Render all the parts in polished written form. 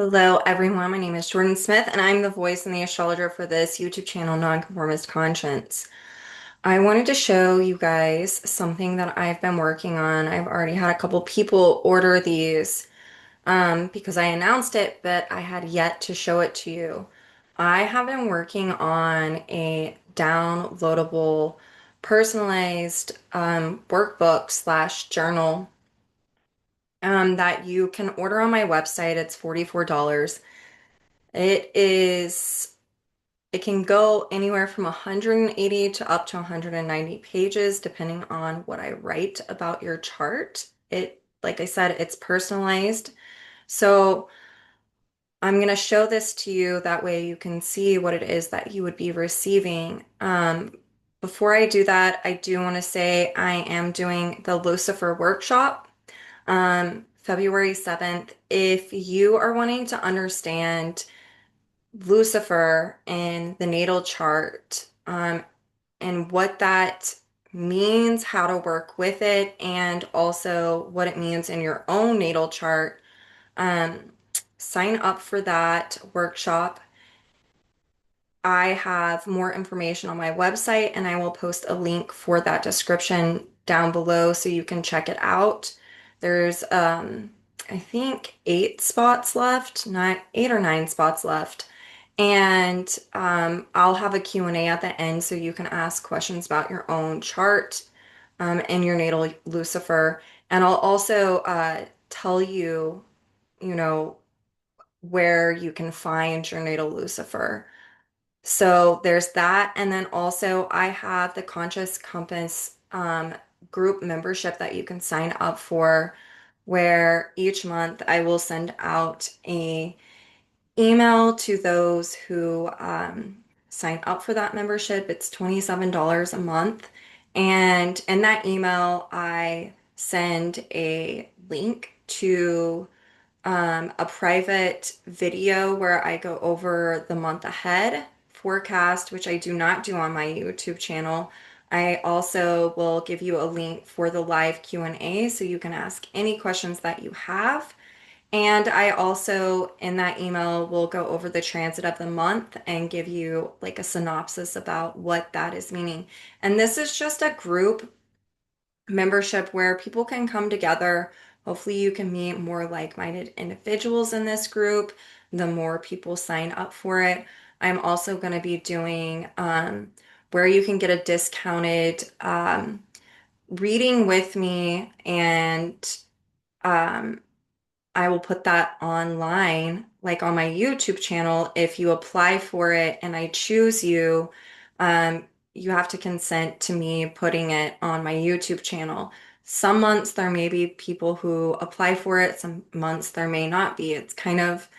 Hello, everyone. My name is Jordyn Smith, and I'm the voice and the astrologer for this YouTube channel, Nonconformist Conscience. I wanted to show you guys something that I've been working on. I've already had a couple people order these because I announced it, but I had yet to show it to you. I have been working on a downloadable, personalized workbook slash journal that you can order on my website. It's $44. It is, it can go anywhere from 180 to up to 190 pages, depending on what I write about your chart. Like I said, it's personalized. So I'm going to show this to you. That way you can see what it is that you would be receiving. Before I do that, I do want to say I am doing the Lucifer Workshop, February 7th. If you are wanting to understand Lucifer in the natal chart, and what that means, how to work with it, and also what it means in your own natal chart. Um, Sign up for that workshop. I have more information on my website, and I will post a link for that description down below so you can check it out. There's, I think 8 spots left, not 8 or 9 spots left. And I'll have a Q&A at the end so you can ask questions about your own chart and your natal Lucifer. And I'll also tell you, you know, where you can find your natal Lucifer. So there's that. And then also I have the Conscious Compass group membership that you can sign up for, where each month I will send out a email to those who sign up for that membership. It's $27 a month. And in that email, I send a link to a private video where I go over the month ahead forecast, which I do not do on my YouTube channel. I also will give you a link for the live Q&A so you can ask any questions that you have. And I also, in that email, will go over the transit of the month and give you like a synopsis about what that is meaning. And this is just a group membership where people can come together. Hopefully, you can meet more like-minded individuals in this group, the more people sign up for it. I'm also going to be doing where you can get a discounted reading with me, and um, I will put that online, like on my YouTube channel. If you apply for it and I choose you, you have to consent to me putting it on my YouTube channel. Some months there may be people who apply for it, some months there may not be. It's kind of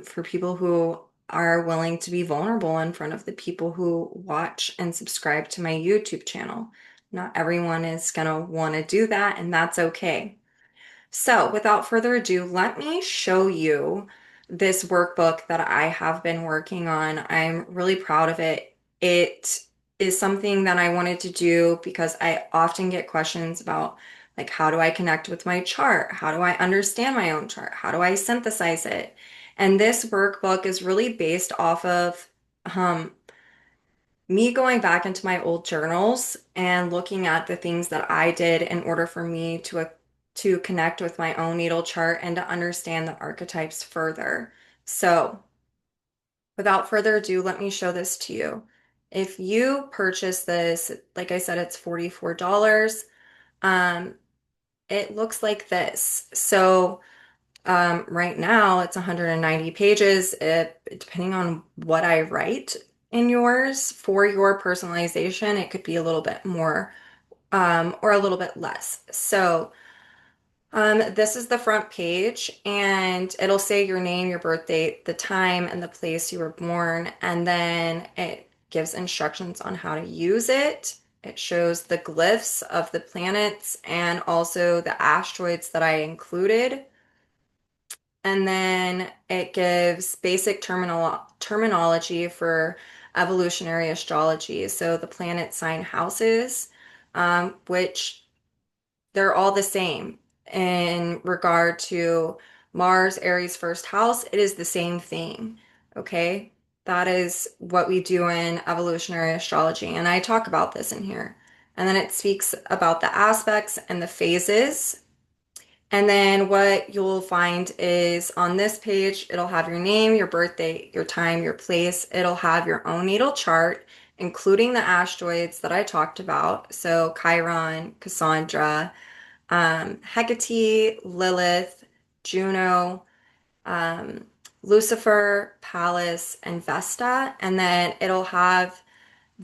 for people who are willing to be vulnerable in front of the people who watch and subscribe to my YouTube channel. Not everyone is going to want to do that, and that's okay. So, without further ado, let me show you this workbook that I have been working on. I'm really proud of it. It is something that I wanted to do because I often get questions about, like, how do I connect with my chart? How do I understand my own chart? How do I synthesize it? And this workbook is really based off of um, me going back into my old journals and looking at the things that I did in order for me to connect with my own natal chart and to understand the archetypes further. So, without further ado, let me show this to you. If you purchase this, like I said, it's $44. Um, it looks like this. So, right now, it's 190 pages. Depending on what I write in yours for your personalization, it could be a little bit more or a little bit less. So, this is the front page, and it'll say your name, your birth date, the time, and the place you were born. And then it gives instructions on how to use it. It shows the glyphs of the planets and also the asteroids that I included. And then it gives basic terminology for evolutionary astrology. So the planet sign houses, which they're all the same in regard to Mars, Aries, first house, it is the same thing. Okay? That is what we do in evolutionary astrology. And I talk about this in here. And then it speaks about the aspects and the phases. And then what you'll find is on this page, it'll have your name, your birthday, your time, your place. It'll have your own natal chart, including the asteroids that I talked about. So Chiron, Cassandra, Hecate, Lilith, Juno, um, Lucifer, Pallas, and Vesta. And then it'll have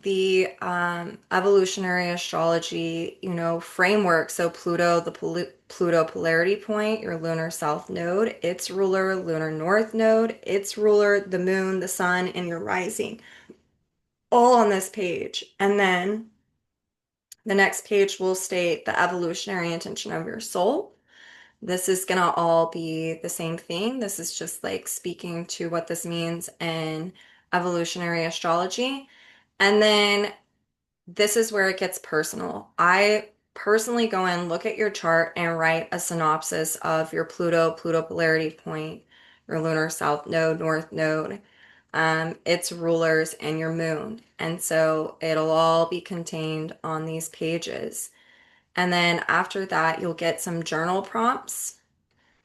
the evolutionary astrology, framework. So Pluto, the Pluto polarity point, your lunar south node, its ruler, lunar north node, its ruler, the moon, the sun, and your rising, all on this page. And then the next page will state the evolutionary intention of your soul. This is gonna all be the same thing. This is just like speaking to what this means in evolutionary astrology. And then this is where it gets personal. I personally go in, look at your chart, and write a synopsis of your Pluto polarity point, your lunar south node, north node, its rulers, and your moon. And so it'll all be contained on these pages. And then after that, you'll get some journal prompts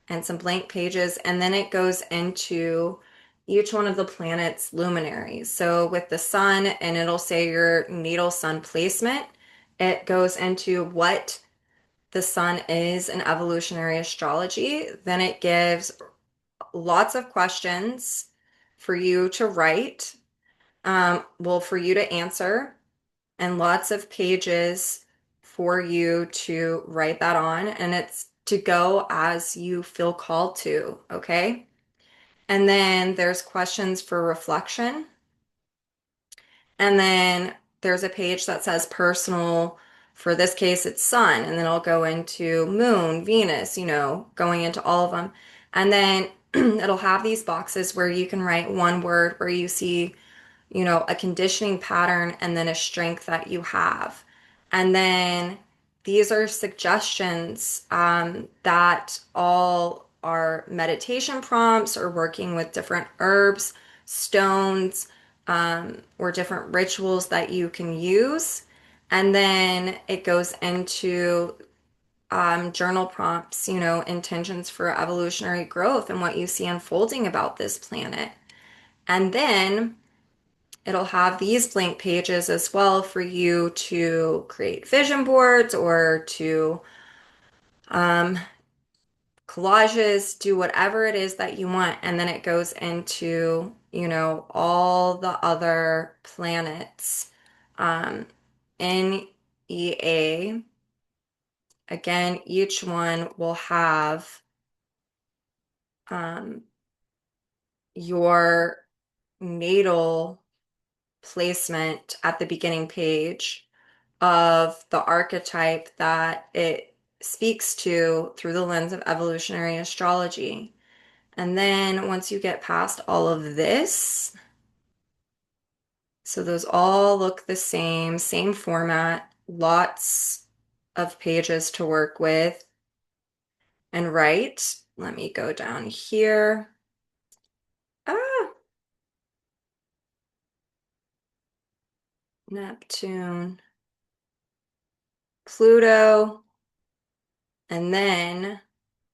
and some blank pages, and then it goes into each one of the planet's luminaries. So with the sun, and it'll say your natal sun placement, it goes into what the sun is in evolutionary astrology. Then it gives lots of questions for you to write, well, for you to answer, and lots of pages for you to write that on. And it's to go as you feel called to, okay? And then there's questions for reflection. And then there's a page that says personal. For this case, it's sun. And then I'll go into moon, Venus, going into all of them. And then it'll have these boxes where you can write one word where you see a conditioning pattern and then a strength that you have. And then these are suggestions that all are meditation prompts or working with different herbs, stones, or different rituals that you can use. And then it goes into journal prompts, intentions for evolutionary growth and what you see unfolding about this planet. And then it'll have these blank pages as well for you to create vision boards or to um, collages, do whatever it is that you want. And then it goes into, all the other planets. Um, in EA, again, each one will have um, your natal placement at the beginning page of the archetype that it speaks to through the lens of evolutionary astrology. And then once you get past all of this, so those all look the same format, lots of pages to work with and write. Let me go down here. Ah, Neptune, Pluto, and then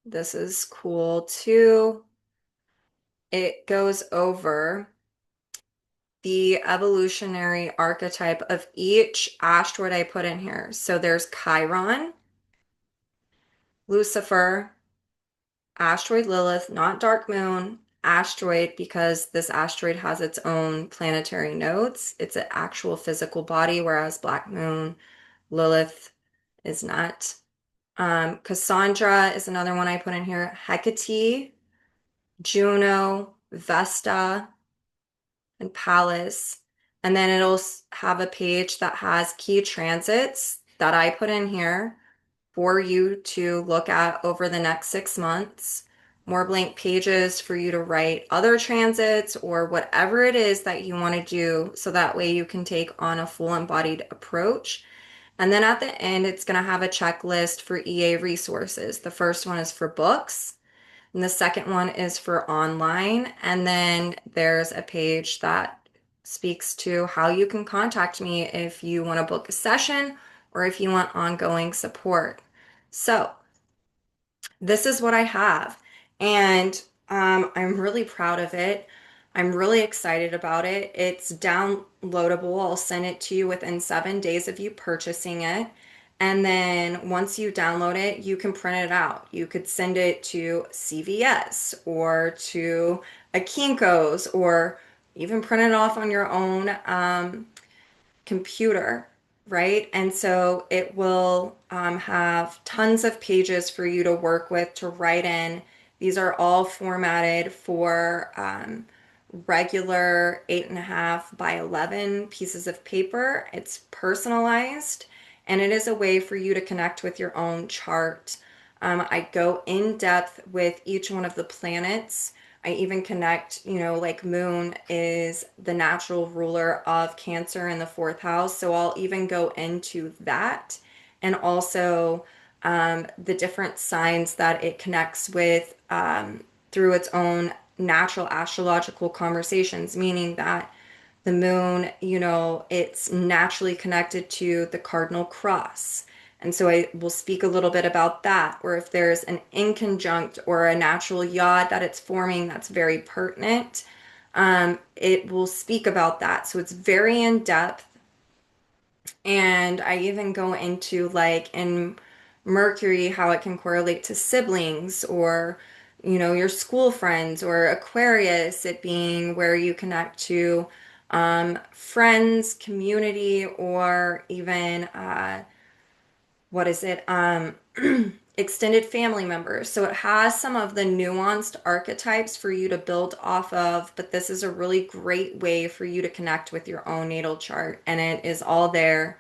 this is cool too. It goes over the evolutionary archetype of each asteroid I put in here. So there's Chiron, Lucifer, asteroid Lilith, not dark moon, asteroid because this asteroid has its own planetary nodes. It's an actual physical body, whereas black moon, Lilith is not. Cassandra is another one I put in here. Hecate, Juno, Vesta, and Palace. And then it'll have a page that has key transits that I put in here for you to look at over the next 6 months. More blank pages for you to write other transits or whatever it is that you want to do so that way you can take on a full embodied approach. And then at the end, it's going to have a checklist for EA resources. The first one is for books. And the second one is for online. And then there's a page that speaks to how you can contact me if you want to book a session or if you want ongoing support. So, this is what I have. And I'm really proud of it. I'm really excited about it. It's downloadable. I'll send it to you within 7 days of you purchasing it. And then once you download it, you can print it out. You could send it to CVS or to a Kinko's or even print it off on your own computer, right? And so it will have tons of pages for you to work with to write in. These are all formatted for regular 8.5 by 11 pieces of paper. It's personalized and it is a way for you to connect with your own chart. I go in depth with each one of the planets. I even connect, like Moon is the natural ruler of Cancer in the fourth house. So I'll even go into that and also the different signs that it connects with through its own natural astrological conversations, meaning that the moon, it's naturally connected to the cardinal cross. And so I will speak a little bit about that, or if there's an inconjunct or a natural yod that it's forming that's very pertinent, it will speak about that. So it's very in depth. And I even go into like in Mercury, how it can correlate to siblings or, your school friends, or Aquarius, it being where you connect to friends, community, or even what is it? Extended family members. So it has some of the nuanced archetypes for you to build off of, but this is a really great way for you to connect with your own natal chart, and it is all there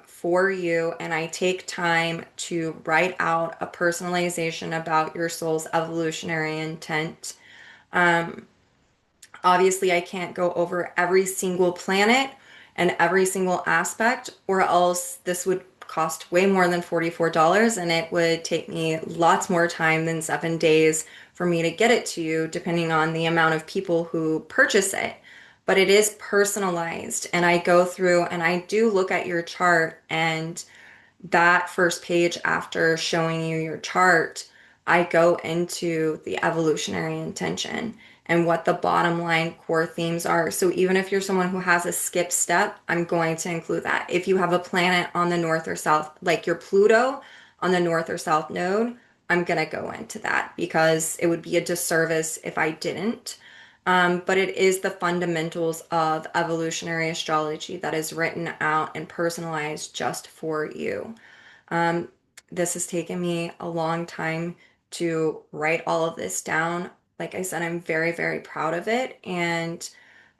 for you. And I take time to write out a personalization about your soul's evolutionary intent. Obviously, I can't go over every single planet and every single aspect, or else this would cost way more than $44 and it would take me lots more time than 7 days for me to get it to you, depending on the amount of people who purchase it. But it is personalized, and I go through and I do look at your chart, and that first page after showing you your chart, I go into the evolutionary intention and what the bottom line core themes are. So even if you're someone who has a skip step, I'm going to include that. If you have a planet on the north or south, like your Pluto on the north or south node, I'm going to go into that because it would be a disservice if I didn't. But it is the fundamentals of evolutionary astrology that is written out and personalized just for you. Um, this has taken me a long time to write all of this down. Like I said, I'm very, very proud of it. And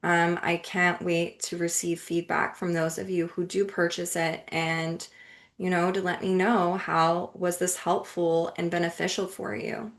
I can't wait to receive feedback from those of you who do purchase it and, to let me know how was this helpful and beneficial for you.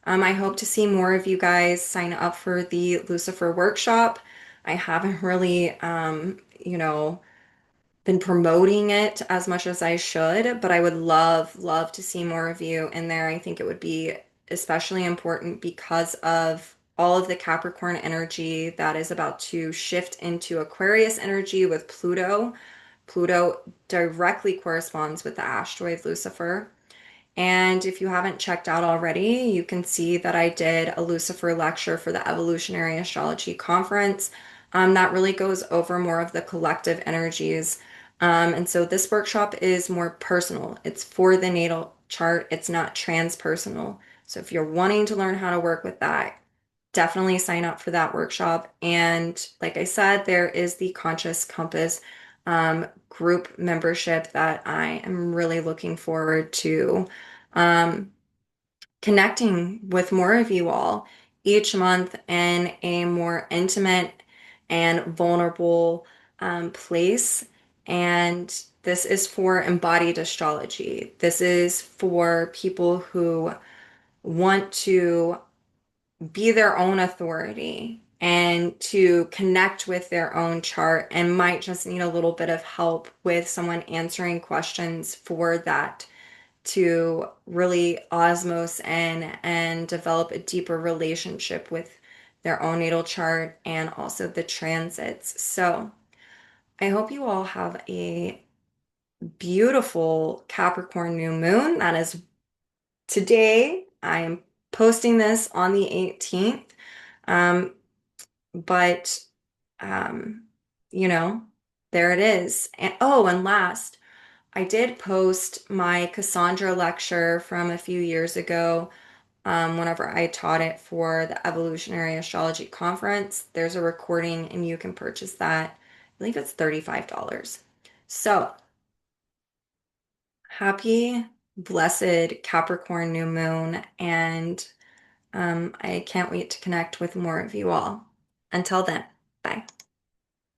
I hope to see more of you guys sign up for the Lucifer Workshop. I haven't really, been promoting it as much as I should, but I would love, love to see more of you in there. I think it would be especially important because of all of the Capricorn energy that is about to shift into Aquarius energy with Pluto. Pluto directly corresponds with the asteroid Lucifer. And if you haven't checked out already, you can see that I did a Lucifer lecture for the Evolutionary Astrology Conference. That really goes over more of the collective energies. And so this workshop is more personal. It's for the natal chart, it's not transpersonal. So if you're wanting to learn how to work with that, definitely sign up for that workshop. And like I said, there is the Conscious Compass group membership that I am really looking forward to um, connecting with more of you all each month in a more intimate and vulnerable place. And this is for embodied astrology. This is for people who want to be their own authority and to connect with their own chart and might just need a little bit of help with someone answering questions for that to really osmose in and develop a deeper relationship with their own natal chart and also the transits. So I hope you all have a beautiful Capricorn new moon. That is today. I am posting this on the 18th. Um, but um, you know, there it is. And oh, and last, I did post my Cassandra lecture from a few years ago, whenever I taught it for the Evolutionary Astrology Conference. There's a recording and you can purchase that. I believe it's $35. So happy, blessed Capricorn new moon, and I can't wait to connect with more of you all. Until then, bye.